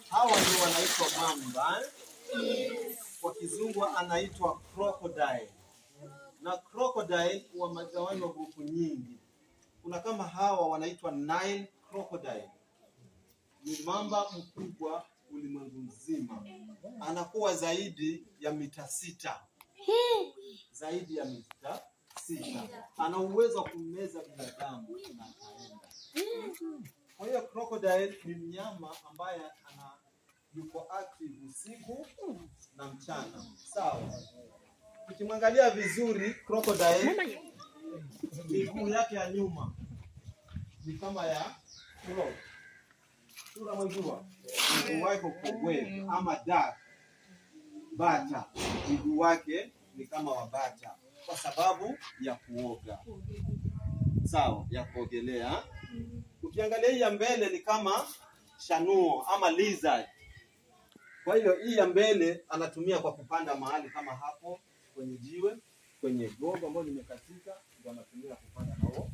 Hawa ndio wanaitwa mamba. Kwa kizungu anaitwa crocodile. Na crocodile wa magawanywa grupu nyingi. Kuna kama hawa wanaitwa Nile crocodile. Ni mamba mkubwa ulimwengu mzima. Anakuwa zaidi ya mita 6. Zaidi ya mita 6. Ana uwezo wa kumeza binadamu na akaenda. Kwa hiyo crocodile ni mnyama ambaye yuko active usiku na mchana. Sawa. Ukimwangalia vizuri crocodile, miguu yake ya nyuma ni kama ya frog. Unamjua? Miguu wake kubwe ama duck. Bata. Miguu wake ni kama wa bata kwa sababu ya kuoga. Sawa, ya kuogelea. Ukiangalia hii ya mbele ni kama shanuo ama lizard. Kwa hiyo hii ya mbele anatumia kwa kupanda mahali kama hapo kwenye jiwe, kwenye gogo ambalo limekatika, ndio anatumia kupanda nao